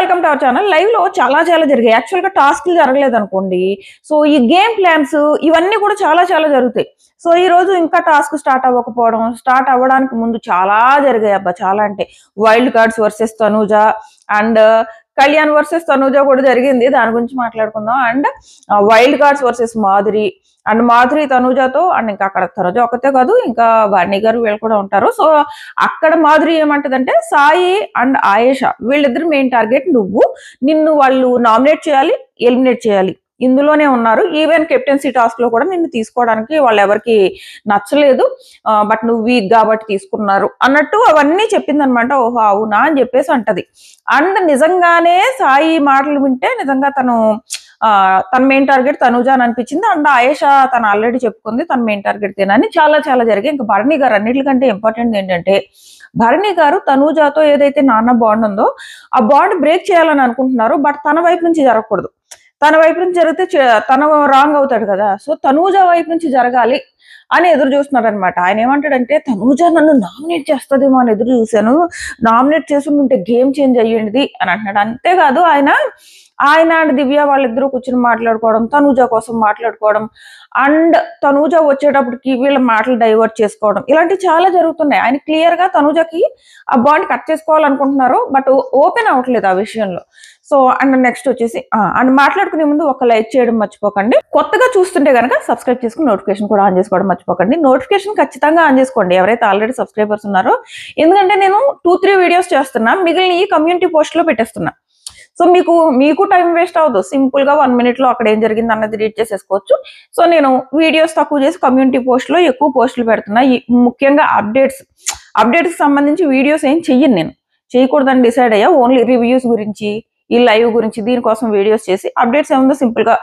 Welcome to our channel. Live లో చాలా జరిగాయి. యాక్చువల్ గా టాస్క్లు జరగలేదు అనుకోండి. సో ఈ గేమ్ ప్లాన్స్ ఇవన్నీ కూడా చాలా జరుగుతాయి. సో ఈ రోజు ఇంకా టాస్క్ స్టార్ట్ అవ్వకపోవడం, స్టార్ట్ అవ్వడానికి ముందు చాలా జరిగాయి అబ్బా. చాలా అంటే wild cards versus Tanuja and Kalyan versus Tanuja కూడా జరిగింది. దాని గురించి మాట్లాడుకుందాం. And wild cards versus Madhuri and Madhuri తనూజతో అండ్ ఇంకా అక్కడ తనూజ ఒకతే కాదు, ఇంకా వాణి గారు వీళ్ళు కూడా ఉంటారు. సో అక్కడ మాధురి ఏమంటదంటే సాయి అండ్ ఆయేష వీళ్ళిద్దరు మెయిన్ టార్గెట్. నిన్ను వాళ్ళు నామినేట్ చేయాలి, ఎలిమినేట్ చేయాలి, ఇందులోనే ఉన్నారు. ఈవెన్ కెప్టెన్సీ టాస్క్ లో కూడా నిన్ను తీసుకోవడానికి వాళ్ళు ఎవరికి నచ్చలేదు, బట్ నువ్వు వీక్ కాబట్టి తీసుకున్నారు అన్నట్టు అవన్నీ చెప్పిందనమాట. ఓహో అవునా అని చెప్పేసి అంటది. అండ్ నిజంగానే సాయి మాటలు వింటే నిజంగా తన మెయిన్ టార్గెట్ తనూజ అని అనిపించింది. అండ్ ఆయేష తను ఆల్రెడీ చెప్పుకుంది తన మెయిన్ టార్గెట్ తేనని. చాలా జరిగాయి. ఇంకా భరణి గారు అన్నిటికంటే ఇంపార్టెంట్ ఏంటంటే భరణి గారు తనూజతో ఏదైతే నాన్న బాండ్ ఉందో ఆ బాండ్ బ్రేక్ చేయాలని అనుకుంటున్నారు. బట్ తన వైపు నుంచి జరగకూడదు. తన వైపు నుంచి జరిగితే తను రాంగ్ అవుతాడు కదా. సో తనూజ వైపు నుంచి జరగాలి అని ఎదురు చూస్తున్నాడు అనమాట. ఆయన ఏమంటాడంటే తనూజ నన్ను నామినేట్ చేస్తుందేమో అని ఎదురు చూశాను, నామినేట్ చేసుకుంటే గేమ్ చేంజ్ అయ్యింది అని అంటున్నాడు. అంతేకాదు ఆయన అండ్ దివ్య వాళ్ళిద్దరూ కూర్చొని మాట్లాడుకోవడం, తనూజ కోసం మాట్లాడుకోవడం, అండ్ తనూజ వచ్చేటప్పటికి వీళ్ళ మాటలు డైవర్ట్ చేసుకోవడం, ఇలాంటివి చాలా జరుగుతున్నాయి. ఆయన క్లియర్ గా తనూజకి ఆ బాండ్ కట్ చేసుకోవాలనుకుంటున్నారు, బట్ ఓపెన్ అవ్వట్లేదు ఆ విషయంలో. సో అండ్ నెక్స్ట్ వచ్చేసి అండ్ మాట్లాడుకునే ముందు ఒక లైక్ చేయడం మర్చిపోకండి. కొత్తగా చూస్తుంటే కనుక సబ్స్క్రైబ్ చేసుకుని నోటిఫికేషన్ కూడా ఆన్ చేసుకోవడం మర్చిపోకండి. నోటిఫికేషన్ ఖచ్చితంగా ఆన్ చేసుకోండి ఎవరైతే ఆల్రెడీ సబ్స్క్రైబర్స్ ఉన్నారో. ఎందుకంటే నేను 2-3 వీడియోస్ చేస్తున్నా, మిగిలిన ఈ కమ్యూనిటీ పోస్ట్ లో పెట్టేస్తున్నా. సో మీకు టైం వేస్ట్ అవ్వదు. సింపుల్ గా 1 minute లో అక్కడ ఏం జరిగింది అన్నది రీడ్ చేసేసుకోవచ్చు. సో నేను వీడియోస్ తక్కువ చేసి కమ్యూనిటీ పోస్ట్ లో ఎక్కువ పోస్టులు పెడుతున్నా. ముఖ్యంగా అప్డేట్స్ సంబంధించి వీడియోస్ ఏం చెయ్యను, నేను చేయకూడదని డిసైడ్ అయ్యా. ఓన్లీ రివ్యూస్ గురించి, ఈ లైవ్ గురించి, దీనికోసం వీడియోస్ చేసి అప్డేట్స్ ఏముందో సింపుల్ గా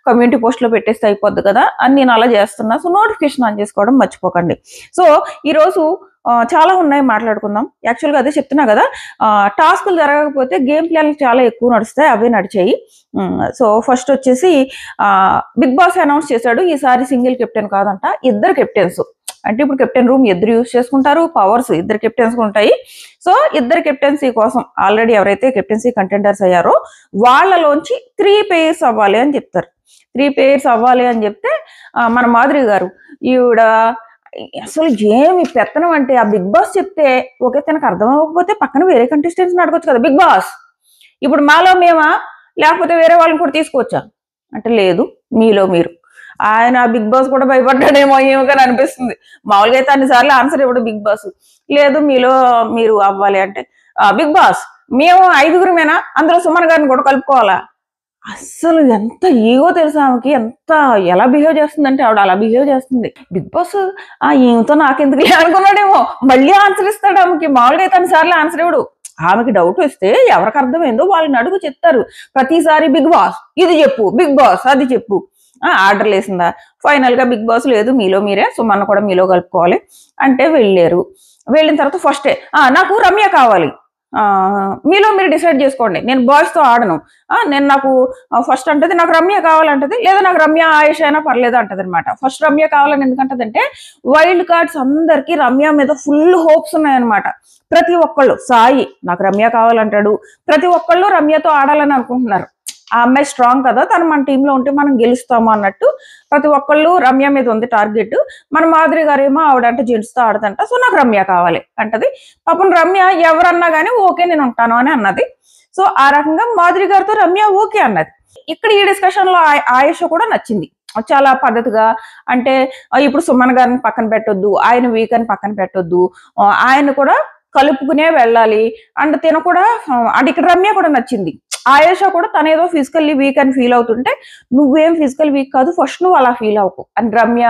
కమ్యూనిటీ పోస్ట్ లో పెట్టేస్తే అయిపోద్ది కదా అని నేను అలా చేస్తున్నా. సో నోటిఫికేషన్ ఆన్ చేసుకోవడం మర్చిపోకండి. సో ఈరోజు చాలా ఉన్నాయి మాట్లాడుకుందాం. యాక్చువల్గా అదే చెప్తున్నా కదా, టాస్కులు జరగకపోతే గేమ్ ప్లాన్లు చాలా ఎక్కువ నడుస్తాయి, అవే నడిచాయి. సో ఫస్ట్ వచ్చేసి బిగ్ బాస్ అనౌన్స్ చేశాడు ఈసారి సింగిల్ కెప్టెన్ కాదంట, ఇద్దరు కెప్టెన్స్. అంటే ఇప్పుడు కెప్టెన్ రూమ్ ఇద్దరు యూజ్ చేసుకుంటారు, పవర్స్ ఇద్దరు కెప్టెన్స్ ఉంటాయి. సో ఇద్దరు కెప్టెన్సీ కోసం ఆల్రెడీ ఎవరైతే కెప్టెన్సీ కంటెండర్స్ అయ్యారో వాళ్ళలోంచి 3 pairs అవ్వాలి అని చెప్తారు. 3 pairs అవ్వాలి అని చెప్తే మన మాధురి గారు ఈవిడ అసలు ఏమి పెత్తనం అంటే ఆ బిగ్ బాస్ చెప్తే ఓకే తనకు అర్థం అవ్వకపోతే పక్కన వేరే కంటెస్టెంట్స్ అడగొచ్చు కదా. బిగ్ బాస్ ఇప్పుడు మాలో మేమా లేకపోతే వేరే వాళ్ళని కూడా తీసుకోవచ్చా అంటే లేదు, మీలో మీరు. ఆయన బిగ్ బాస్ కూడా భయపడ్డాడేమో ఏమో కానీ అనిపిస్తుంది. మామూలుగా అయితే అన్నిసార్లు ఆన్సర్ ఇవ్వడు బిగ్ బాస్. లేదు మీలో మీరు అవ్వాలి అంటే బిగ్ బాస్ మేము 5గురమేనా, అందులో సుమన్ గారిని కూడా కలుపుకోవాలా. అస్సలు ఎంత ఈగో తెలుసా ఆమెకి, ఎలా బిహేవ్ చేస్తుందంటే ఆవిడ అలా బిహేవ్ చేస్తుంది. బిగ్ బాస్ ఈమెతో నాకెందుకు అనుకున్నాడేమో, మళ్ళీ ఆన్సర్ ఇస్తాడు ఆమెకి. మామూలుగా అయితే అన్నిసార్లు ఆన్సర్ ఇవ్వడు. ఆమెకి డౌట్ వస్తే ఎవరికి అర్థమైందో వాళ్ళని అడుగు చెప్తారు. ప్రతిసారి బిగ్ బాస్ ఇది చెప్పు, బిగ్ బాస్ అది చెప్పు. ఆర్డర్లు వేసిందా, ఫైనల్ గా బిగ్ బాస్ లేదు మీలో మీరే, సుమన్ కూడా మీలో కలుపుకోవాలి అంటే వెళ్ళారు. వెళ్ళిన తర్వాత ఫస్టే నాకు రమ్య కావాలి, మీలో మీరు డిసైడ్ చేసుకోండి, నేను బాయ్స్ తో ఆడను, నాకు ఫస్ట్ అంటది నాకు రమ్య కావాలంటది, లేదా నాకు రమ్య ఆయేష అయినా పర్లేదు అంటది అనమాట. ఫస్ట్ రమ్య కావాలని ఎందుకంటదంటే వైల్డ్ కార్డ్స్ అందరికి రమ్య మీద ఫుల్ హోప్స్ ఉన్నాయన్నమాట. ప్రతి ఒక్కళ్ళు సాయి నాకు రమ్య కావాలంటాడు, ప్రతి ఒక్కళ్ళు రమ్యతో ఆడాలని అనుకుంటున్నారు. ఆ అమ్మాయి స్ట్రాంగ్ కదా, తను మన టీంలో ఉంటే మనం గెలుస్తాము అన్నట్టు ప్రతి ఒక్కళ్ళు రమ్య మీద ఉంది టార్గెట్. మన మాధురి గారేమో ఆవిడంటే జెంట్స్ తో ఆడదంట, సో నాకు రమ్య కావాలి అంటది. పాపం రమ్య ఎవరన్నా కానీ ఓకే నేను ఉంటాను అని అన్నది. సో ఆ రకంగా మాధురి గారితో రమ్య ఓకే అన్నది. ఇక్కడ ఈ డిస్కషన్ లో ఆయేష కూడా నచ్చింది చాలా పద్ధతిగా. అంటే ఇప్పుడు సుమన్ గారిని పక్కన పెట్టొద్దు, ఆయన వీక్ అని పక్కన పెట్టొద్దు, ఆయన కూడా కలుపుకునే వెళ్ళాలి. అండ్ తిన కూడా అంటే ఇక్కడ రమ్య కూడా నచ్చింది. ఆయేష కూడా తనేదో ఫిజికల్లీ వీక్ అని ఫీల్ అవుతుంటే నువ్వేం ఫిజికల్ వీక్ కాదు, ఫస్ట్ నువ్వు అలా ఫీల్ అవ్వకు అని రమ్య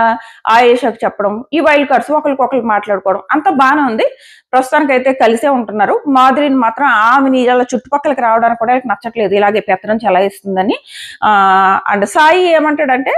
ఆయేషకు చెప్పడం, ఈ వైల్డ్ కార్డ్స్ ఒకరికి మాట్లాడుకోవడం అంతా బాగానే ఉంది. ప్రస్తుతానికి అయితే కలిసే ఉంటున్నారు. మాధురిని మాత్రం ఆమెని ఇలా చుట్టుపక్కలకి రావడానికి కూడా నచ్చట్లేదు, ఇలాగే పెత్తనం చలాయిస్తుందని. అండ్ సాయి ఏమంటాడంటే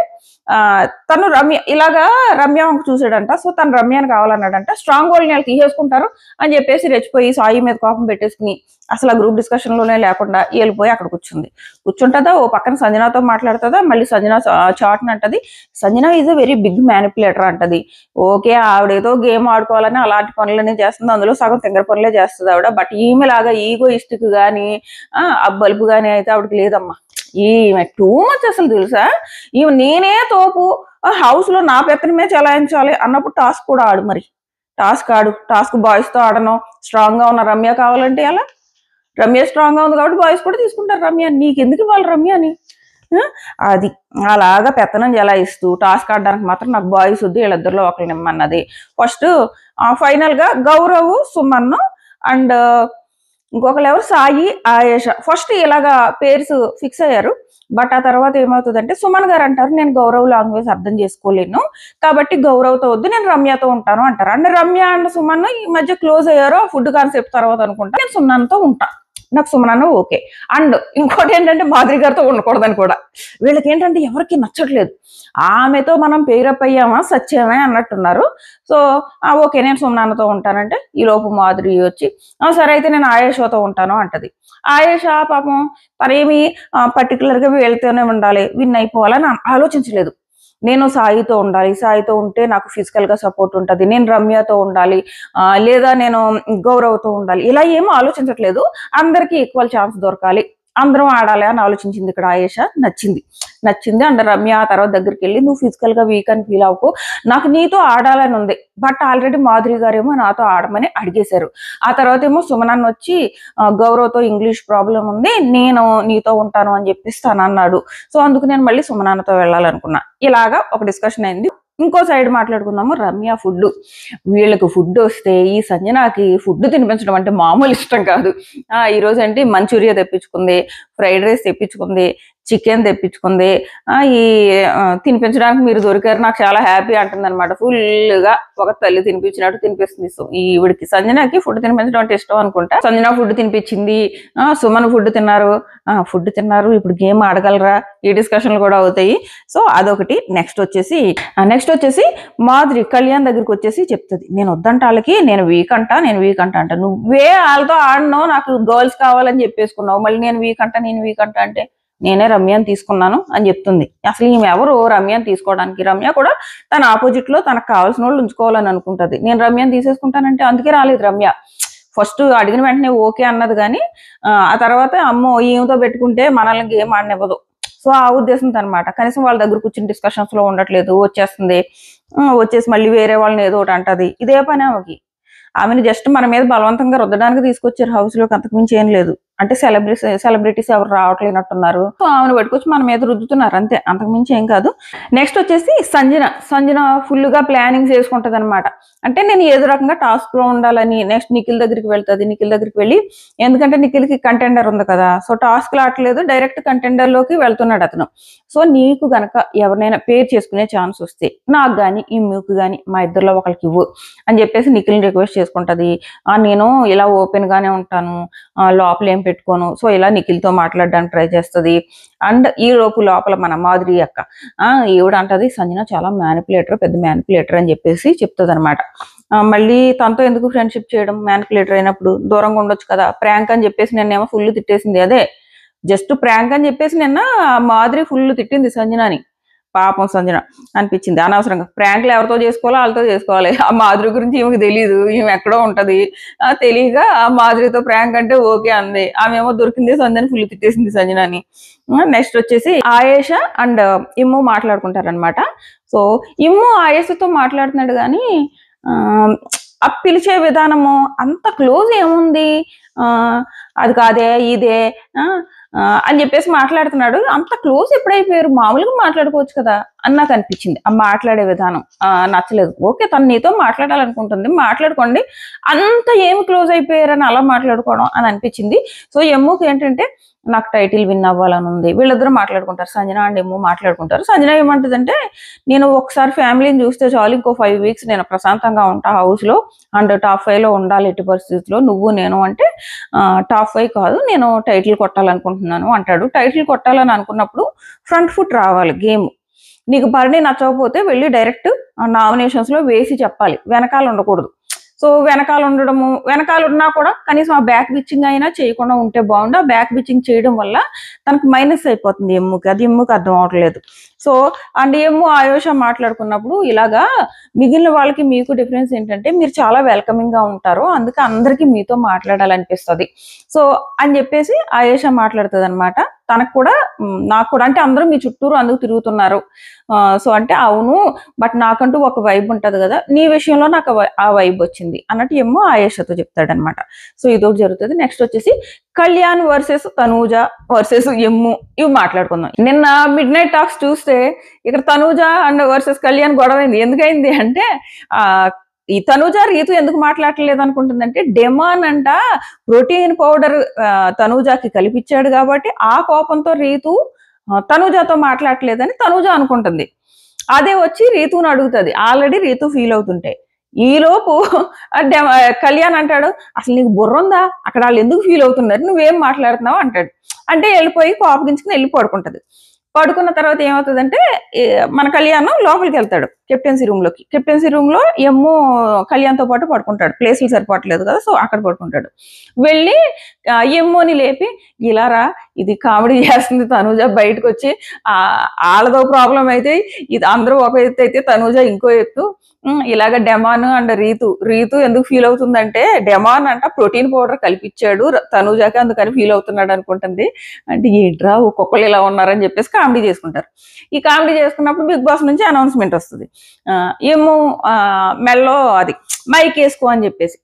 తను రమ్య వంక చూసాడంట. సో తను రమ్యని కావాలన్నాడంట. స్ట్రాంగ్ హోల్డ్ వాళ్ళు తీసేసుకుంటారు అని చెప్పేసి రెచ్చిపోయి సాయి మీద కోపం పెట్టేసుకుని అసలు ఆ గ్రూప్ డిస్కషన్ లోనే లేకుండా వెళ్ళిపోయి అక్కడ కూర్చుంటుందా, ఓ పక్కన సంజనాతో మాట్లాడుతుందా, మళ్ళీ సంజన చాట్ని అంటది. Sanjana is a very big manipulator అంటది. ఓకే, ఆవిడేదో గేమ్ ఆడుకోవాలని అలాంటి పనులన్నీ చేస్తుంది, అందులో సగం తింగర పనులే చేస్తుంది ఆవిడ. బట్ ఈమెలాగా ఈగోయిస్టిక్ గానీ బల్బు గానీ అయితే ఆవిడకి లేదమ్మా. ఈమె టూ మచ్ అసలు తెలుసా. ఈమె నేనే తోపు, హౌస్ లో నా పెత్తనమే చలాయించాలి అన్నప్పుడు టాస్క్ కూడా ఆడు. మరి టాస్క్ బాయ్స్ తో ఆడను. స్ట్రాంగ్ గా ఉన్న రమ్య కావాలంటే ఎలా? రమ్య స్ట్రాంగ్ గా ఉంది కాబట్టి బాయ్స్ కూడా తీసుకుంటారు రమ్య. నీకెందుకు ఇవ్వాలి రమ్య అని? అది అలాగా పెత్తనం జలాయిస్తూ టాస్క్ ఆడడానికి మాత్రం నాకు బాయ్స్ వద్దు, వీళ్ళిద్దరిలో ఒకరిని ఇమ్మన్నది. ఫస్ట్ ఫైనల్ గా గౌరవ్, సుమన్ అండ్ ఇంకొకరు ఎవరు, సాయి, ఆయేష ఫస్ట్ ఇలాగా పేర్స్ ఫిక్స్ అయ్యారు. బట్ ఆ తర్వాత ఏమవుతుందంటే సుమన్ గారు అంటారు, నేను గౌరవ్ లాంగ్వేజ్ అర్థం చేసుకోలేను కాబట్టి గౌరవ్తో వద్దు, నేను రమ్యతో ఉంటాను అంటారు. అంటే రమ్య అండ్ సుమన్ ఈ మధ్య క్లోజ్ అయ్యారో ఫుడ్ కాన్సెప్ట్ తర్వాత అనుకుంటా. నేను సుమన్తో ఉంటా, నాకు సుమన్ ఓకే. అండ్ ఇంకోటి ఏంటంటే మాధురి గారితో ఉండకూడదని కూడా. వీళ్ళకి ఏంటంటే ఎవరికి నచ్చట్లేదు. ఆమెతో మనం పేరప్ అయ్యామా సత్యమే అన్నట్టున్నారు. సో ఓకే నేను సుమన్తో ఉంటానంటే ఈ లోపు మాధురి వచ్చి సరే అయితే నేను ఆయేషతో ఉంటాను అంటది. ఆయేష పాపం తనేమి పర్టికులర్గా వీళ్ళతోనే ఉండాలి, విన్ అయిపోవాలని ఆలోచించలేదు. నేను సాయితో ఉండాలి, సాయితో ఉంటే నాకు ఫిజికల్ గా సపోర్ట్ ఉంటుంది, నేను రమ్యతో ఉండాలి, లేదా నేను గౌరవ్తో ఉండాలి, ఇలా ఏమో ఆలోచించట్లేదు. అందరికీ ఈక్వల్ ఛాన్స్ దొరకాలి, అందరం ఆడాలి అని ఆలోచించింది ఇక్కడ ఆయేష. నచ్చింది అండ్ రమ్య ఆ తర్వాత దగ్గరికి వెళ్ళి నువ్వు ఫిజికల్ గా వీక్ అని ఫీల్ అవ్వకు, నాకు నీతో ఆడాలని ఉంది. బట్ ఆల్రెడీ మాధురి గారేమో నాతో ఆడమని అడిగేశారు. ఆ తర్వాత ఏమో సుమనన్ వచ్చి గౌరవ్తో ఇంగ్లీష్ ప్రాబ్లం ఉంది, నేను నీతో ఉంటాను అని చెప్పేసి తను అన్నాడు. సో అందుకు నేను మళ్ళీ సుమనన్నతో వెళ్ళాలనుకున్నా. ఇలాగా ఒక డిస్కషన్ అయింది. ఇంకో సైడ్ మాట్లాడుకుందాము, రమ్య ఫుడ్. వీళ్ళకి ఫుడ్ వస్తే ఈ సంజనాకి ఫుడ్ తినిపించడం అంటే మామూలు ఇష్టం కాదు. ఈరోజు అంటే మంచూరియా తెప్పించుకుంది, ఫ్రైడ్ రైస్ తెప్పించుకుంది, చికెన్ తెప్పించుకుంది. ఈ తినిపించడానికి మీరు దొరికారు, నాకు చాలా హ్యాపీ అంటుంది అనమాట. ఫుల్గా ఒక తల్లి తినిపించినట్టు తినిపిస్తుంది. సో ఈవిడికి సంజనాకి ఫుడ్ తినిపించడం అంటే ఇష్టం అనుకుంటా. సంజన ఫుడ్ తినిపించింది, సుమన్ ఫుడ్ తిన్నారు. ఇప్పుడు గేమ్ ఆడగలరా, ఈ డిస్కషన్లు కూడా అవుతాయి. సో అదొకటి. నెక్స్ట్ వచ్చేసి మాధురి కళ్యాణ్ దగ్గరికి వచ్చేసి చెప్తుంది, నేను వద్దంట వాళ్ళకి, నేను వీక్ అంట అంట. నువ్వే వాళ్ళతో ఆడను, నాకు గర్ల్స్ కావాలని చెప్పేసుకున్నావు, మళ్ళీ నేను వీక్ అంట అంటే నేనే రమ్యని తీసుకున్నాను అని చెప్తుంది. అసలు ఈమె ఎవరు రమ్యని తీసుకోవడానికి? రమ్య కూడా తన ఆపోజిట్ లో తనకు కావాల్సిన వాళ్ళు ఉంచుకోవాలని అనుకుంటది. నేను రమ్యని తీసేసుకుంటానంటే అందుకే రాలేదు రమ్య. ఫస్ట్ అడిగిన వెంటనే ఓకే అన్నది కానీ ఆ తర్వాత అమ్మో ఈమెతో పెట్టుకుంటే మనల్ని గేమ్ ఆడనివ్వదు. సో ఆ ఉద్దేశంతో అనమాట. కనీసం వాళ్ళ దగ్గర కూర్చుని డిస్కషన్స్ లో ఉండట్లేదు, వచ్చేసి మళ్ళీ వేరే వాళ్ళని ఏదో ఒకటి అంటది. ఇదే పని ఆమెని జస్ట్ మన మీద బలవంతంగా రుద్దడానికి తీసుకొచ్చారు హౌస్ లోకి, అంతకుమించి ఏం లేదు. అంటే సెలబ్రిటీస్ ఎవరు రావట్లేనట్టున్నారు. సో ఆమెను పట్టుకొచ్చి మన మీద రుద్దుతున్నారు అంతే, అంతకుమించి ఏం కాదు. నెక్స్ట్ వచ్చేసి సంజన ఫుల్ గా ప్లానింగ్ చేసుకుంటది అనమాట. అంటే నేను ఏదో రకంగా టాస్క్ లో ఉండాలని. నెక్స్ట్ నిఖిల్ దగ్గరికి వెళ్ళి, ఎందుకంటే నిఖిల్ కి కంటెండర్ ఉంది కదా, సో టాస్క్ ఆడలేదు, డైరెక్ట్ కంటెండర్ లోకి వెళ్తున్నాడు అతను. సో నీకు గనక ఎవరినైనా పేరు చేసుకునే ఛాన్స్ వస్తే నాకు గాని ఈ మ్యూక్ గాని మా ఇద్దరిలో ఒకరికి ఇవ్వు అని చెప్పేసి నిఖిల్ని రిక్వెస్ట్ చేసుకుంటది. నేను ఇలా ఓపెన్ గానే ఉంటాను, లోపల ఏం పెట్టుకోను. సో ఇలా నిఖిల్తో మాట్లాడడానికి ట్రై చేస్తుంది. అండ్ ఈ లోపల మన మాధురి అక్క ఏవిడంటది, సంజన చాలా పెద్ద మ్యానిపులేటర్ అని చెప్పేసి చెప్తుంది అనమాట. మళ్ళీ తనతో ఎందుకు ఫ్రెండ్షిప్ చేయడం, మ్యానిపులేటర్ అయినప్పుడు దూరంగా ఉండొచ్చు కదా. ప్రాంక్ అని చెప్పేసి నిన్నేమో ఫుల్ తిట్టేసింది. అదే జస్ట్ ప్రాంక్ అని చెప్పేసి నిన్న మాధురి ఫుల్ తిట్టింది సంజనాని. పాపం సంజన అనిపించింది అనవసరంగా. ప్రాంక్లు ఎవరితో చేసుకోవాలో వాళ్ళతో చేసుకోవాలి. ఆ మాధురి గురించి ఈమెకి తెలియదు, ఈమె ఎక్కడో ఉంటది. తెలియక ఆ మాధురితో ప్రాంక్ అంటే ఓకే అంది. ఆమె ఏమో దొరికింది సంజన ఫుల్ తిట్టేసింది సంజనాని. నెక్స్ట్ వచ్చేసి ఆయేష అండ్ ఇమ్ము మాట్లాడుకుంటారనమాట. సో ఇమ్ము ఆయేషతో మాట్లాడుతున్నాడు కానీ ఆ పిలిచే విధానము అంత క్లోజ్ ఏముంది, అది కాదే ఇదే అని చెప్పేసి మాట్లాడుతున్నాడు. అంత క్లోజ్ ఎప్పుడైపోయారు, మామూలుగా మాట్లాడుకోవచ్చు కదా అని నాకు అనిపించింది. ఆ మాట్లాడే విధానం నచ్చలేదు. ఓకే తను నీతో మాట్లాడాలనుకుంటుంది, మాట్లాడుకోండి, అంత ఏమి క్లోజ్ అయిపోయారని అలా మాట్లాడుకోవడం అని అనిపించింది. సో ఎమ్ముకి ఏంటంటే నాకు టైటిల్ విన్ అవ్వాలని ఉంది. వీళ్ళిద్దరూ మాట్లాడుకుంటారు, సంజన అండ్ ఎమ్ము మాట్లాడుకుంటారు. సంజన ఏమంటుందంటే నేను ఒకసారి ఫ్యామిలీని చూస్తే చాలు, ఇంకో 5 weeks నేను ప్రశాంతంగా ఉంటా హౌస్ లో, అండ్ టాప్ 5 లో ఉండాలి ఎట్టి పరిస్థితుల్లో, నువ్వు నేను అంటే టాప్ 5 కాదు నేను టైటిల్ కొట్టాలనుకుంటున్నాను అంటాడు. టైటిల్ కొట్టాలని అనుకున్నప్పుడు ఫ్రంట్ ఫుట్ రావాలి గేమ్. నీకు భరణి నచ్చకపోతే వెళ్ళి డైరెక్ట్ నామినేషన్స్ లో వేసి చెప్పాలి, వెనకాల ఉండకూడదు. సో వెనకాల ఉండడము, వెనకాల ఉన్నా కూడా కనీసం ఆ బ్యాక్ బిచ్చింగ్ అయినా చేయకుండా ఉంటే బాగుండు. ఆ బ్యాక్ బిచ్చింగ్ చేయడం వల్ల తనకు మైనస్ అయిపోతుంది ఎమ్ముకి, అది ఎమ్ముకి అర్థం అవట్లేదు. సో అండ్ ఎమ్ము ఆయోష మాట్లాడుకున్నప్పుడు ఇలాగా మిగిలిన వాళ్ళకి మీకు డిఫరెన్స్ ఏంటంటే మీరు చాలా వెల్కమింగ్ గా ఉంటారు, అందుకే అందరికీ మీతో మాట్లాడాలనిపిస్తుంది. సో అని చెప్పేసి ఆయేష మాట్లాడుతుంది అనమాట. తనకు కూడా నాకు కూడా అంటే అందరూ మీ చుట్టూరు అందుకు తిరుగుతున్నారు, సో అంటే అవును, బట్ నాకంటూ ఒక వైబ్ ఉంటది కదా, నీ విషయంలో నాకు ఆ వైబ్ వచ్చింది అన్నట్టు ఏమో ఆయేషతో చెప్తాడనమాట. సో ఇదొకటి జరుగుతుంది. నెక్స్ట్ వచ్చేసి Kalyan versus Tanuja versus M, ఇవి మాట్లాడుకుందాం. నిన్న మిడ్ నైట్ టాక్స్ చూస్తే ఇక్కడ తనూజ అండ్ వర్సెస్ కళ్యాణ్ గొడవైంది. ఎందుకైంది అంటే ఈ తనూజ రీతు ఎందుకు మాట్లాడలేదు అనుకుంటుందంటే డెమాన్ అంట ప్రోటీన్ పౌడర్ తనూజకి కలిపిచ్చాడు కాబట్టి ఆ కోపంతో రీతు తనూజతో మాట్లాడలేదని తనూజ అనుకుంటుంది. అదే వచ్చి రీతుని అడుగుతుంది, ఆల్రెడీ రీతు ఫీల్ అవుతుంటే. ఈలోపు కళ్యాణ్ అంటాడు, అసలు నీకు బుర్ర ఉందా, అక్కడ వాళ్ళు ఎందుకు ఫీల్ అవుతున్నారు, నువ్వేం మాట్లాడుతున్నావు అంటాడు. అంటే వెళ్ళిపోయి కోపగించుకుని వెళ్ళి పడుకుంటది. పడుకున్న తర్వాత ఏమవుతుందంటే మన కళ్యాణం లోపలికి వెళ్తాడు కెప్టెన్సీ రూమ్ లోకి. కెప్టెన్సీ రూమ్ లో ఎమ్మో కళ్యాణ్తో పాటు పడుకుంటాడు, ప్లేస్లు సరిపోవట్లేదు కదా, సో అక్కడ పడుకుంటాడు. వెళ్ళి ఎమ్మోని లేపి, ఇలారా ఇది కామెడీ చేస్తుంది తనూజ, బయటకు వచ్చి వాళ్ళదో ప్రాబ్లం అయితే ఇది అందరూ ఒక ఎత్తు అయితే తనూజ ఇంకో ఎత్తు, ఇలాగ డెమాన్ అండ్ రీతు ఎందుకు ఫీల్ అవుతుందంటే డెమాన్ అంట ప్రోటీన్ పౌడర్ కల్పించాడు తనూజకి, అందుకని ఫీల్ అవుతున్నాడు అనుకుంటుంది. అంటే ఏంట్రా ఒక్కొక్కరు ఇలా ఉన్నారని చెప్పేసి కామెడీ చేసుకుంటారు. ఈ కామెడీ చేసుకున్నప్పుడు బిగ్ బాస్ నుంచి అనౌన్స్మెంట్ వస్తుంది, ఏమో మెల్లో అది మైక్ వేసుకో అని చెప్పేసి.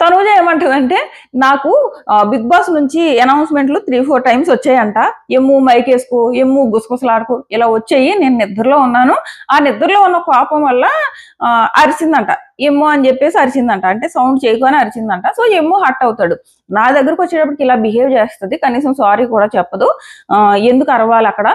తనూజ ఏమంటుందంటే నాకు బిగ్ బాస్ నుంచి అనౌన్స్మెంట్లు 3-4 టైమ్స్ వచ్చాయంట, ఎమ్ము మైక్ వేసుకో, ఎమ్ము గుసగుసలాడుకో, ఇలా వచ్చాయి, నేను నిద్రలో ఉన్నాను, ఆ నిద్రలో ఉన్న కోపం వల్ల అరిచిందంట ఎమ్ము అని చెప్పేసి అరిచిందంట, అంటే సౌండ్ చేయకొని అరిచిందంట. సో ఎమ్ము హట్ అవుతాడు. నా దగ్గరకు వచ్చేటప్పటికి ఇలా బిహేవ్ చేస్తుంది, కనీసం సారీ కూడా చెప్పదు, ఎందుకు అరవాలి అక్కడ,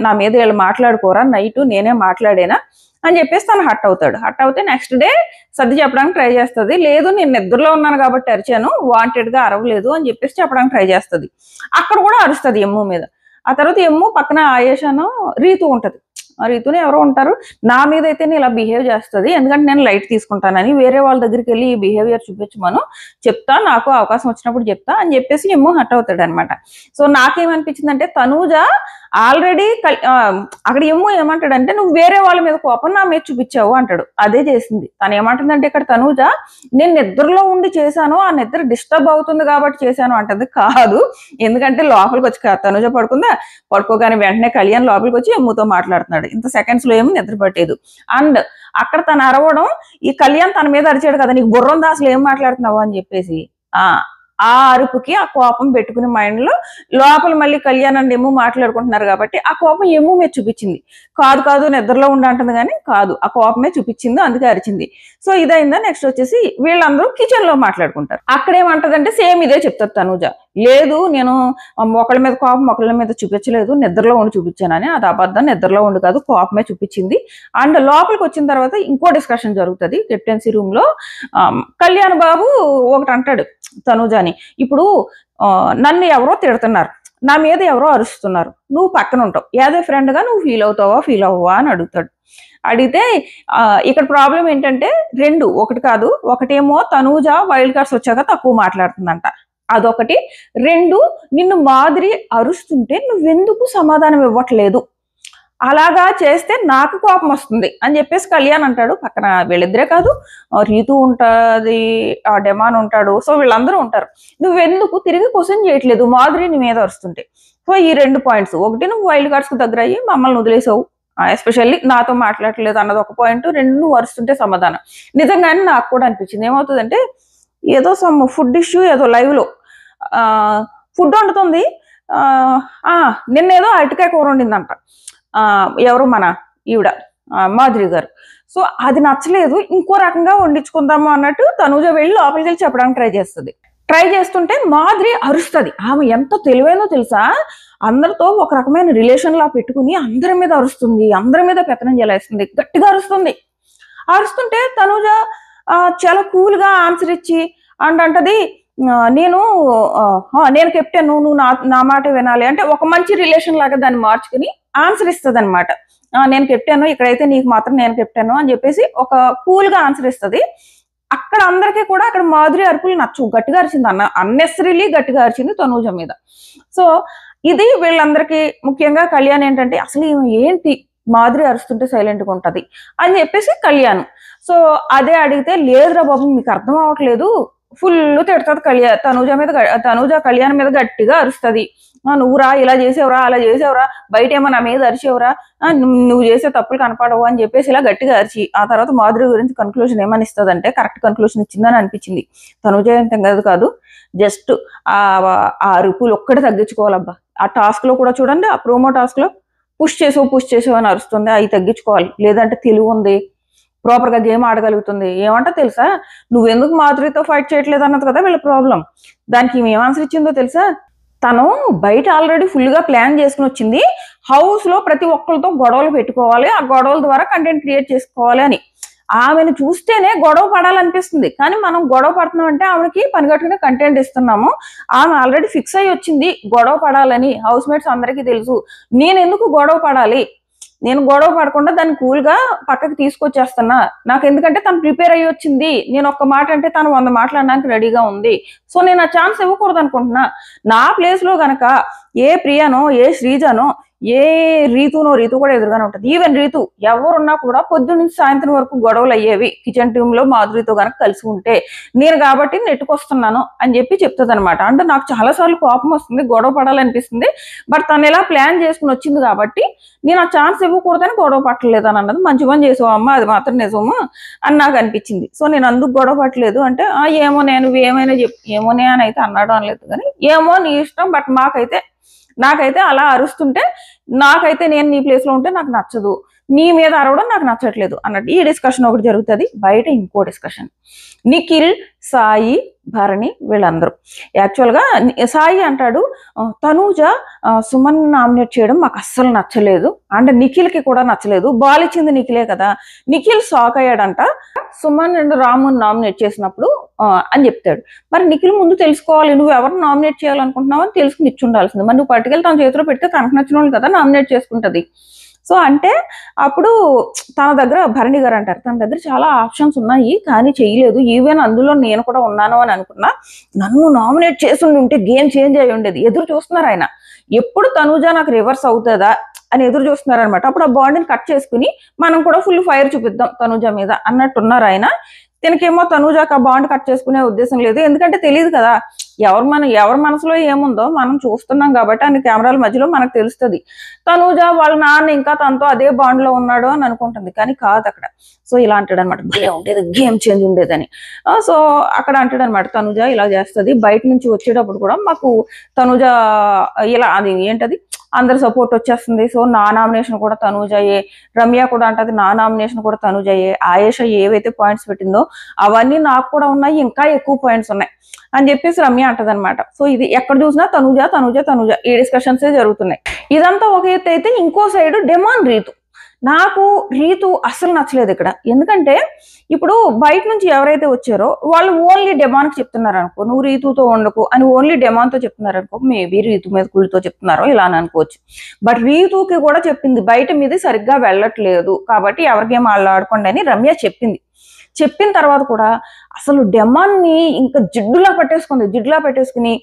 నా మీద వీళ్ళు మాట్లాడుకోరా, నైట్ నేనే మాట్లాడేనా అని చెప్పేసి తను హట్ అవుతాడు. హట్ అవుతే నెక్స్ట్ డే సర్ది చెప్పడానికి ట్రై చేస్తుంది, లేదు నేను నిద్రలో ఉన్నాను కాబట్టి అరిచాను, వాంటెడ్ గా అరవలేదు అని చెప్పేసి చెప్పడానికి ట్రై చేస్తుంది. అక్కడ కూడా అరుస్తుంది ఎమ్ము మీద. ఆ తర్వాత ఎమ్ము పక్కన ఆయేషను రీతు ఉంటది, రీతుని ఎవరో ఉంటారు, నా మీద అయితే ఇలా బిహేవ్ చేస్తుంది, ఎందుకంటే నేను లైట్ తీసుకుంటానని, వేరే వాళ్ళ దగ్గరికి వెళ్ళి ఈ బిహేవియర్ చూపించమను, చెప్తా, నాకు అవకాశం వచ్చినప్పుడు చెప్తా అని చెప్పేసి ఎమ్మో హట్ అవుతాడు అనమాట. సో నాకేమనిపించింది అంటే తనూజ ఆల్రెడీ అక్కడ ఎమ్మో ఏమంటాడంటే నువ్వు వేరే వాళ్ళ మీద కోపం నా మీద చూపించావు అంటాడు, అదే చేసింది. తను ఏమంటుందంటే ఇక్కడ తనూజ నేను నిద్రలో ఉండి చేశాను, ఆ నిద్ర డిస్టర్బ్ అవుతుంది కాబట్టి చేశాను అంటది. కాదు, ఎందుకంటే లోపలికి వచ్చి తనూజ పడుకుందా, పడుకోగానే వెంటనే కళ్యాణ్ లోపలికి వచ్చి ఎమ్ముతో మాట్లాడుతున్నాడు. ఇంత సెకండ్స్ లో ఏమో నిద్ర పట్టేదు. అండ్ అక్కడ తను అరవడం, ఈ కళ్యాణ్ తన మీద అరిచాడు కదా, నీకు బుర్ర ఉందా అసలు ఏం మాట్లాడుతున్నావు అని చెప్పేసి ఆ అరుపుకి ఆ కోపం పెట్టుకుని మైండ్ లో లోపల మళ్ళీ కళ్యాణ్ అండ్ ఎమ్ము మాట్లాడుకుంటున్నారు కాబట్టి ఆ కోపం ఎమ్ము మీద చూపించింది. కాదు నిద్రలో ఉండంటుంది కానీ కాదు, ఆ కోపమే చూపించింది, అందుకే అరిచింది. సో ఇదైందా. నెక్స్ట్ వచ్చేసి వీళ్ళందరూ కిచెన్ లో మాట్లాడుకుంటారు. అక్కడేమంటదంటే సేమ్ ఇదే చెప్తారు తనూజ, లేదు నేను ఒకళ్ళ మీద కోపం ఒకళ్ళ మీద చూపించలేదు, నిద్రలో ఉండి చూపించానని, అది అబద్ధం, నిద్రలో ఉండి కాదు కోపమే చూపించింది. అండ్ లోపలికి వచ్చిన తర్వాత ఇంకో డిస్కషన్ జరుగుతుంది కెప్టెన్సీ రూమ్ లో. కళ్యాణ్ బాబు ఒకటి అంటాడు తనూజని, ఇప్పుడు నన్ను ఎవరో తిడుతున్నారు, నా మీద ఎవరో అరుస్తున్నారు, నువ్వు పక్కన ఉంటావు, యాజ్ ఏ ఫ్రెండ్ గా నువ్వు ఫీల్ అవుతావా ఫీల్ అవ్వవా అని అడుగుతాడు. అడిగితే ఇక్కడ ప్రాబ్లం ఏంటంటే ఒకటి కాదు, ఒకటేమో తనూజ వైల్డ్ కార్డ్స్ వచ్చాక తక్కువ మాట్లాడుతుందంట, అదొకటి. నిన్ను మాదిరి అరుస్తుంటే నువ్వెందుకు సమాధానం ఇవ్వట్లేదు, అలాగా చేస్తే నాకు కోపం వస్తుంది అని చెప్పేసి కళ్యాణ్ అంటాడు. పక్కన వీళ్ళిద్దరే కాదు, రీతు ఉంటది, డెమాన్ ఉంటాడు, సో వీళ్ళందరూ ఉంటారు. నువ్వెందుకు తిరిగి క్వశ్చన్ చేయట్లేదు మాధురి నీ మీద వస్తుంటే. సో ఈ 2 పాయింట్స్, ఒకటి నువ్వు వైల్డ్ కార్డ్స్ కు దగ్గర అయ్యి మమ్మల్ని వదిలేసావు, ఎస్పెషల్లీ నాతో మాట్లాడట్లేదు అన్నది ఒక పాయింట్, 2 నువ్వు వరుస్తుంటే సమాధానం. నిజంగానే నాకు కూడా అనిపించింది, ఏమవుతుందంటే ఏదో సమ్ ఫుడ్ ఇష్యూ, ఏదో లైవ్ లో ఫుడ్ వండుతుంది, నిన్నేదో అరటికాయ కూర వండిందంట ఎవరు మన ఈవిడ మాధురి గారు. సో అది నచ్చలేదు, ఇంకో రకంగా వండించుకుందాము అన్నట్టు తనూజ వెళ్ళి లోపలికి వెళ్ళి చెప్పడానికి ట్రై చేస్తుంటే మాధురి అరుస్తుంది. ఆమె ఎంత తెలివైనో తెలుసా, అందరితో ఒక రకమైన రిలేషన్ లా పెట్టుకుని అందరి మీద అరుస్తుంది, అందరి మీద పెత్తనం చేస్తుంది, గట్టిగా అరుస్తుంటే తనూజ చాలా కూల్ గా ఆన్సర్ ఇచ్చి అంటది, నేను కెప్టెన్, నువ్వు నా మాట వినాలి అంటే ఒక మంచి రిలేషన్ లాగా దాన్ని మార్చుకుని ఆన్సర్ ఇస్తుంది అనమాట. నేను కెప్టెను, ఇక్కడైతే నీకు మాత్రం నేను కెప్టెను అని చెప్పేసి ఒక కూల్ గా ఆన్సర్ ఇస్తుంది. అక్కడ అందరికీ కూడా అక్కడ మాధురి అరుపులు నచ్చవు, గట్టిగా అరిచింది, అన్నెసరీలీ గట్టిగా అరిచింది తనూజ మీద. సో ఇది వీళ్ళందరికీ ముఖ్యంగా కళ్యాణ్ ఏంటంటే అసలు ఏంటి మాధురి అరుస్తుంటే సైలెంట్ గా ఉంటది అని చెప్పేసి కళ్యాణ్. సో అదే అడిగితే లేదురా బాబు మీకు అర్థం అవ్వట్లేదు, ఫుల్ తిడుతుంది తనూజ కళ్యాణ్ మీద గట్టిగా అరుస్తుంది. నువ్వురా ఇలా చేసేవరా అలా చేసేవరా, బయట ఏమో నా మీద అరిచేవరా, నువ్వు చేసే తప్పులు కనపడవు అని చెప్పేసి ఇలా గట్టిగా అరిచి ఆ తర్వాత మాధురి గురించి కన్క్లూజన్ ఏమని ఇస్తుంది అంటే కరెక్ట్ కన్క్లూజన్ ఇచ్చిందని అనిపించింది. తనూజ ఏం కాదు, జస్ట్ ఆ అరుపులు ఒక్కటి తగ్గించుకోవాలబ్బా. ఆ టాస్క్ లో కూడా చూడండి, ఆ ప్రోమో టాస్క్ లో పుష్ చేసావు అని అరుస్తుంది, అవి తగ్గించుకోవాలి. లేదంటే తెలివి ఉంది, ప్రాపర్ గా గేమ్ ఆడగలుగుతుంది. ఏమంటా తెలుసా, నువ్వెందుకు మాధురితో ఫైట్ చేయట్లేదు అన్నది కదా వీళ్ళ ప్రాబ్లం. దానికి ఏం ఆన్సర్ ఇచ్చిందో తెలుసా, తను బయట ఆల్రెడీ ఫుల్ గా ప్లాన్ చేసుకుని వచ్చింది, హౌస్ లో ప్రతి ఒక్కరితో గొడవలు పెట్టుకోవాలి, ఆ గొడవల ద్వారా కంటెంట్ క్రియేట్ చేసుకోవాలి అని. ఆమెను చూస్తేనే గొడవ పడాలనిపిస్తుంది, కానీ మనం గొడవ పడుతున్నాం అంటే ఆమెకి పనిగట్టుకునే కంటెంట్ ఇస్తున్నాము. ఆమె ఆల్రెడీ ఫిక్స్ అయ్యి వచ్చింది గొడవ పడాలని, హౌస్ మేట్స్ అందరికీ తెలుసు. నేను ఎందుకు గొడవ పడాలి, నేను గొడవ పడకుండా దాన్ని కూల్ గా పక్కకి తీసుకొచ్చేస్తున్నా. నాకు ఎందుకంటే తను ప్రిపేర్ అయ్యి వచ్చింది, నేను ఒక్క మాట అంటే తను 100 మాట్లాడడానికి రెడీగా ఉంది. సో నేను ఆ ఛాన్స్ ఇవ్వకూడదు అనుకుంటున్నా. నా ప్లేస్ లో గనక ఏ ప్రియానో, ఏ శ్రీజానో, ఏ రీతు కూడా ఎదురుగానే ఉంటుంది. ఈవెన్ రీతు ఎవరున్నా కూడా పొద్దున్న నుంచి సాయంత్రం వరకు గొడవలు అయ్యేవి కిచెన్ టీమ్ లో మాధురితో కనుక కలిసి ఉంటే. నేను కాబట్టి నెట్టుకొస్తున్నాను అని చెప్పి చెప్తుంది అనమాట. అంటే నాకు చాలా సార్లు కోపం వస్తుంది, గొడవ పడాలనిపిస్తుంది, బట్ తను ఎలా ప్లాన్ చేసుకుని వచ్చింది కాబట్టి నేను ఆ ఛాన్స్ ఇవ్వకూడదని గొడవ పట్టలేదు అని అన్నది. మంచి పని చేసావు అమ్మ, అది మాత్రం నిజము అని నాకు అనిపించింది. సో నేను అందుకు గొడవ పట్టలేదు అంటే ఏమో నేను ఏమైనా ఏమోనే అని అయితే అన్నాడు అనలేదు, కానీ ఏమో నీ ఇష్టం, బట్ నాకైతే అలా అరుస్తుంటే, నాకైతే నేను నీ ప్లేస్ లో ఉంటే నాకు నచ్చదు, నీ మీద అరవడం నాకు నచ్చట్లేదు అన్నట్టు ఈ డిస్కషన్ ఒకటి జరుగుతుంది. బయట ఇంకో డిస్కషన్, నిఖిల్, సాయి, భరణి వీళ్ళందరూ. యాక్చువల్గా సాయి అంటాడు తనూజ సుమన్ నామినేట్ చేయడం మాకు అస్సలు నచ్చలేదు, అంటే నిఖిల్కి కూడా నచ్చలేదు, బాల్ ఇచ్చింది నిఖిలే కదా. నిఖిల్ షాక్ అయ్యాడంట సుమన్ అండ్ రాముని నామినేట్ చేసినప్పుడు అని చెప్తాడు. మరి నిఖిల్ ముందు తెలుసుకోవాలి, నువ్వు ఎవరిని నామినేట్ చేయాలనుకుంటున్నావు అని తెలుసుకుని ఇచ్చి ఉండాల్సింది. మరి నువ్వు పట్టుకెళ్ళి తన చేతిలో పెడితే తనకు నచ్చిన వాళ్ళు కదా నామినేట్ చేసుకుంటది. సో అంటే అప్పుడు తన దగ్గర భరణి గారు అంటారు, తన దగ్గర చాలా ఆప్షన్స్ ఉన్నాయి కానీ చేయలేదు, ఈవెన్ అందులో నేను కూడా ఉన్నాను అని అనుకున్నా, నన్ను నామినేట్ చేసి ఉంటే గేమ్ చేంజ్ అయి ఉండేది. ఎదురు చూస్తున్నారు ఆయన, ఎప్పుడు తనూజ నాకు రివర్స్ అవుతుందా అని ఎదురు చూస్తున్నారు అనమాట. అప్పుడు ఆ బాండ్ని కట్ చేసుకుని మనం కూడా ఫుల్ ఫైర్ చూపిద్దాం తనూజ మీద అన్నట్టున్నారు ఆయన. తనకేమో తనూజాకి ఆ బాండ్ కట్ చేసుకునే ఉద్దేశం లేదు, ఎందుకంటే తెలియదు కదా ఎవరి మనసులో ఏముందో మనం చూస్తున్నాం కాబట్టి అన్ని కెమెరాల మధ్యలో మనకు తెలుస్తుంది. తనూజ వాళ్ళ నాన్న ఇంకా తనతో అదే బాండ్ లో ఉన్నాడు అని అనుకుంటుంది, కానీ కాదు అక్కడ. సో ఇలా అంటాడు అనమాట, భలే ఉండేది, గేమ్ చేంజ్ ఉండేదని. సో అక్కడ అంటాడు అనమాట, తనూజ ఇలా చేస్తుంది, బయట నుంచి వచ్చేటప్పుడు కూడా మాకు తనూజ ఇలా అది ఏంటది అందరు సపోర్ట్ వచ్చేస్తుంది. సో నా నామినేషన్ కూడా తనూజయే, రమ్య కూడా అంటది నా నామినేషన్ కూడా తనూజయే, ఆయేష ఏవైతే పాయింట్స్ పెట్టిందో అవన్నీ నాకు కూడా ఉన్నాయి, ఇంకా ఎక్కువ పాయింట్స్ ఉన్నాయి అని చెప్పేసి రమ్య అంటది అనమాట. సో ఇది ఎక్కడ చూసినా తనూజ ఈ డిస్కషన్సే జరుగుతున్నాయి. ఇదంతా ఒక ఎత్తు అయితే, ఇంకో సైడ్ డెమాన్ నాకు రీతు అస్సలు నచ్చలేదు ఇక్కడ. ఎందుకంటే ఇప్పుడు బయట నుంచి ఎవరైతే వచ్చారో వాళ్ళు ఓన్లీ డెమాన్కి చెప్తున్నారు అనుకో, నువ్వు రీతుతో ఉండకు అని ఓన్లీ డెమాన్తో చెప్తున్నారు అనుకో, మేబీ రీతు మీద కుళ్ళితో చెప్తున్నారో ఇలా అని అనుకోవచ్చు. బట్ రీతుకి కూడా చెప్పింది బయట మీద సరిగ్గా వెళ్ళట్లేదు కాబట్టి ఎవరికేం వాళ్ళు ఆడుకోండి అని రమ్య చెప్పిన తర్వాత కూడా అసలు డెమాన్ని ఇంకా జిడ్డులా పెట్టేసుకుని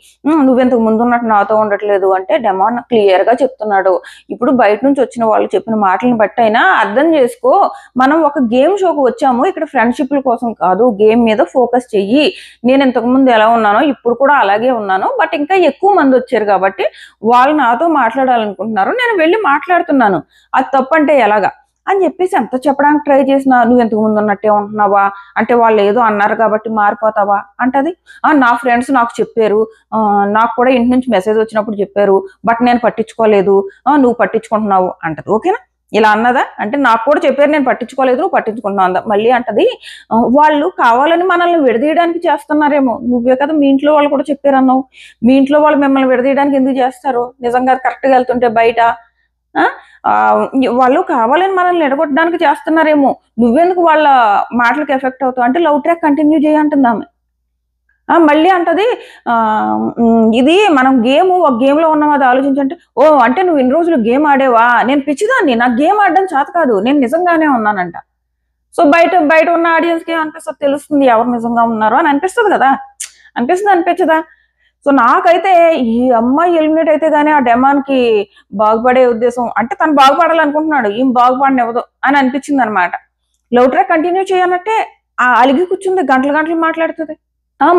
నువ్వెంతకు ముందు ఉన్నట్టు నాతో ఉండట్లేదు అంటే డెమాన్ క్లియర్ గా చెప్తున్నాడు. ఇప్పుడు బయట నుంచి వచ్చిన వాళ్ళు చెప్పిన మాటలను బట్టి అయినా అర్థం చేసుకో, మనం ఒక గేమ్ షోకి వచ్చాము, ఇక్కడ ఫ్రెండ్షిప్ల కోసం కాదు, గేమ్ మీద ఫోకస్ చెయ్యి. నేను ఇంతకు ముందు ఎలా ఉన్నానో ఇప్పుడు కూడా అలాగే ఉన్నాను, బట్ ఇంకా ఎక్కువ మంది వచ్చారు కాబట్టి వాళ్ళు నాతో మాట్లాడాలనుకుంటున్నారు, నేను వెళ్ళి మాట్లాడుతున్నాను, అది తప్పంటే ఎలాగా అని చెప్పేసి ఎంత చెప్పడానికి ట్రై చేసినా నువ్వు ఎంతకు ముందు ఉన్నట్టే ఉంటున్నావా అంటే వాళ్ళు ఏదో అన్నారు కాబట్టి మారిపోతావా అంటది. నా ఫ్రెండ్స్ నాకు చెప్పారు, నాకు కూడా ఇంటి నుంచి మెసేజ్ వచ్చినప్పుడు చెప్పారు, బట్ నేను పట్టించుకోలేదు, నువ్వు పట్టించుకుంటున్నావు అంటది. ఓకేనా, ఇలా అన్నదా అంటే నాకు కూడా చెప్పారు నేను పట్టించుకోలేదు, నువ్వు పట్టించుకుంటున్నావు అందా. మళ్ళీ అంటది వాళ్ళు కావాలని మనల్ని విడదీయడానికి చేస్తున్నారేమో, నువ్వే కదా మీ ఇంట్లో వాళ్ళు కూడా చెప్పారన్నావు, మీ ఇంట్లో వాళ్ళు మిమ్మల్ని విడదీయడానికి ఎందుకు చేస్తారు, నిజంగా కరెక్ట్గా వెళ్తుంటే బయట వాళ్ళు కావాలని మనల్ని ఎడగొట్టడానికి చేస్తున్నారేమో, నువ్వెందుకు వాళ్ళ మాటలకు ఎఫెక్ట్ అవుతావు అంటే లవ్ ట్రాక్ కంటిన్యూ చేయంటుంది ఆమె. మళ్ళీ అంటది ఇది మనం ఒక గేమ్ లో ఉన్నాం, అది ఆలోచించంటే, ఓ అంటే నువ్వు ఇన్ని రోజులు గేమ్ ఆడేవా, నేను పిచ్చిదాన్ని, నాకు గేమ్ ఆడడం చేత కాదు, నేను నిజంగానే ఉన్నానంట. సో బయట బయట ఉన్న ఆడియన్స్ కి ఏమనిపిస్తుంది, తెలుస్తుంది ఎవరు నిజంగా ఉన్నారో అని అనిపిస్తుంది కదా, అనిపించదా? సో నాకైతే ఈ అమ్మాయి ఎలిమినేట్ అయితే గానీ ఆ డెమాన్ కి బాగుపడే ఉద్దేశం, అంటే తను బాగుపడాలనుకుంటున్నాడు, ఏం బాగుపడనివ్వదు అని అనిపించింది అనమాట. లవ్ ట్రాక్ కంటిన్యూ చేయనట్టే అలిగి కూర్చుంది, గంటలు గంటలు మాట్లాడుతుంది.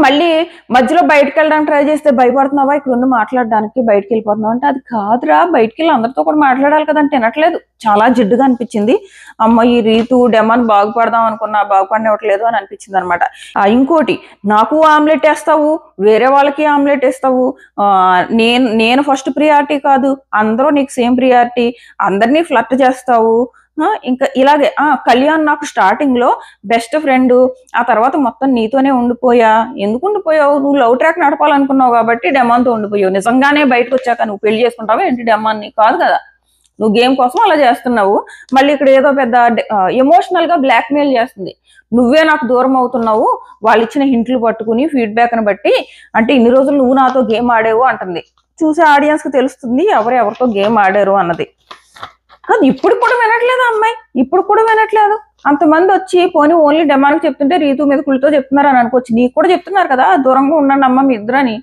మళ్ళీ మధ్యలో బయటకెళ్ళడానికి ట్రై చేస్తే, భయపడుతున్నావా ఇక్కడ ఉండి మాట్లాడడానికి, బయటకి వెళ్ళిపోతున్నావు అంటే, అది కాదురా, బయటకి వెళ్ళి అందరితో కూడా మాట్లాడాలి కదా అంటే వినట్లేదు. చాలా జిడ్డుగా అనిపించింది. అమ్మ ఈ రీతు డెమాన్ బాగుపడదాం అనుకున్నా బాగుపడనివ్వట్లేదు అని అనిపించింది అనమాట. ఇంకోటి, నాకు ఆమ్లెట్ వేస్తావు, వేరే వాళ్ళకి ఆమ్లెట్ వేస్తావు, నేను ఫస్ట్ ప్రియారిటీ కాదు, అందరూ నీకు సేమ్ ప్రియారిటీ, అందరినీ ఫ్లర్ట్ చేస్తావు, ఇంకా ఇలాగే కళ్యాణ్ నాకు స్టార్టింగ్ లో బెస్ట్ ఫ్రెండ్, ఆ తర్వాత మొత్తం నీతోనే ఉండిపోయా. ఎందుకు ఉండిపోయావు? నువ్వు లవ్ ట్రాక్ నడపాలనుకున్నావు కాబట్టి డెమాన్తో ఉండిపోయావు. నిజంగానే బయటకు వచ్చాక నువ్వు పెళ్లి చేసుకుంటావా ఏంటి డెమాన్ని? కాదు కదా, నువ్వు గేమ్ కోసం అలా చేస్తున్నావు. మళ్ళీ ఇక్కడ ఏదో పెద్ద ఎమోషనల్ గా బ్లాక్ మెయిల్ చేస్తుంది. నువ్వే నాకు దూరం అవుతున్నావు, వాళ్ళు ఇచ్చిన హింట్లు పట్టుకుని ఫీడ్బ్యాక్ ని బట్టి, అంటే ఇన్ని రోజులు నువ్వు నాతో గేమ్ ఆడేవు అంటుంది. చూసే ఆడియన్స్ కి తెలుస్తుంది ఎవరెవరితో గేమ్ ఆడారు అన్నది. కాదు, ఇప్పుడు కూడా వినట్లేదు అమ్మాయి, ఇప్పుడు కూడా వినట్లేదు. అంతమంది వచ్చి పోనీ ఓన్లీ డెమాన్కి చెప్తుంటే రీతు మీద కుళ్ళతో చెప్తున్నారు అని అనుకోవచ్చు, నీకు కూడా చెప్తున్నారు కదా దూరంగా ఉండండి అమ్మ మీ ఇద్దరని.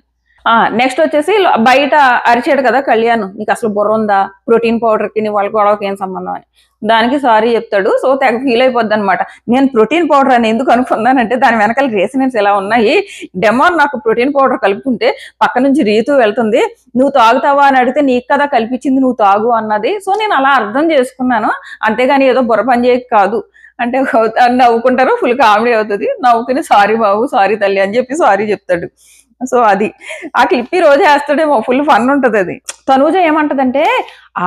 నెక్స్ట్ వచ్చేసి బయట అరిచాడు కదా కళ్యాణ్, నీకు అసలు బుర్ర ఉందా, ప్రోటీన్ పౌడర్ కి వాళ్ళ గొడవకి ఏం సంబంధం అని. దానికి సారీ చెప్తాడు. సో తెగ ఫీల్ అయిపోద్ది అనమాట. నేను ప్రోటీన్ పౌడర్ అని ఎందుకు అనుకున్నానంటే దాని వెనకాల రీజన్స్ ఎలా ఉన్నాయి. డెమాన్ నాకు ప్రోటీన్ పౌడర్ కలుపుకుంటే పక్క నుంచి రీతు వెళ్తుంది, నువ్వు తాగుతావా అని అడిగితే నీకు కదా కల్పించింది, నువ్వు తాగు అన్నది. సో నేను అలా అర్థం చేసుకున్నాను, అంతేగాని ఏదో బుర్ర పని చేయక కాదు అంటే. నవ్వుకుంటారు, ఫుల్ కామెడీ అవుతుంది. నవ్వుకుని సారీ బాబు, సారీ తల్లి అని చెప్పి సారీ చెప్తాడు. సో అది ఆ క్లిప్ ఈ రోజు వేస్తాడేమో, ఫుల్ ఫన్ ఉంటది అది. తనూజ ఏమంటదంటే,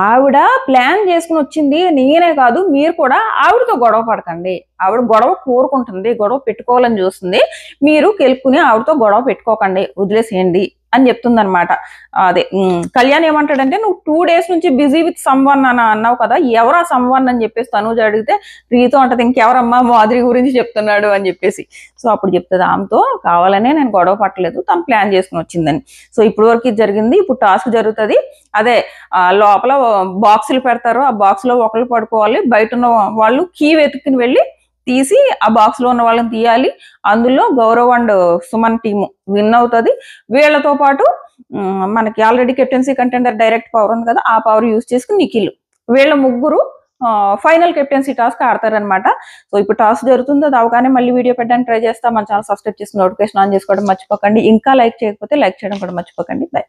ఆవిడ ప్లాన్ చేసుకుని వచ్చింది, నేనే కాదు మీరు కూడా ఆవిడతో గొడవ పడకండి, ఆవిడ గొడవ కోరుకుంటుంది, గొడవ పెట్టుకోవాలని చూస్తుంది, మీరు గెలుపుకుని ఆవిడతో గొడవ పెట్టుకోకండి, వదిలేసేయండి అని చెప్తుంది అనమాట. అదే కళ్యాణ్ ఏమంటాడంటే, నువ్వు 2 days నుంచి బిజీ విత్ సమ్వన్ అని అన్నావు కదా, ఎవరా సమ్వన్ అని చెప్పేసి తనూజ అడిగితే రీతో అంటది, ఇంకెవరమ్మా మాధురి గురించి చెప్తున్నాడు అని చెప్పేసి. సో అప్పుడు చెప్తుంది, ఆమెతో కావాలనే నేను గొడవ పట్టలేదు, తను ప్లాన్ చేసుకుని వచ్చిందని. సో ఇప్పుడు వరకు ఇది జరిగింది, ఇప్పుడు టాస్క్ జరుగుతుంది. అదే లోపల బాక్సులు పెడతారు, ఆ బాక్స్ లో ఒకళ్ళు పడుకోవాలి, బయట ఉన్న వాళ్ళు కీ వెతుక్కుని వెళ్ళి తీసి ఆ బాక్స్ లో ఉన్న వాళ్ళని తీయాలి. అందులో Gaurav and Suman team win అవుతుంది. వీళ్ళతో పాటు మనకి already captaincy contender direct power ఉంది కదా, ఆ పవర్ యూజ్ చేసుకుని నిఖిల్, వీళ్ళ ముగ్గురు ఫైనల్ కెప్టెన్సీ టాస్క్ ఆడతారనమాట. సో ఇప్పుడు టాస్క్ జరుగుతుంది, అది అవగానే మళ్ళీ వీడియో పెట్టడానికి ట్రై చేస్తా. మన ఛానల్ సబ్స్క్రైబ్ చేసి నోటిఫికేషన్ ఆన్ చేసుకోవడం మర్చిపోకండి. ఇంకా లైక్ చేయకపోతే లైక్ చేయడం కూడా మర్చిపోకండి. బై.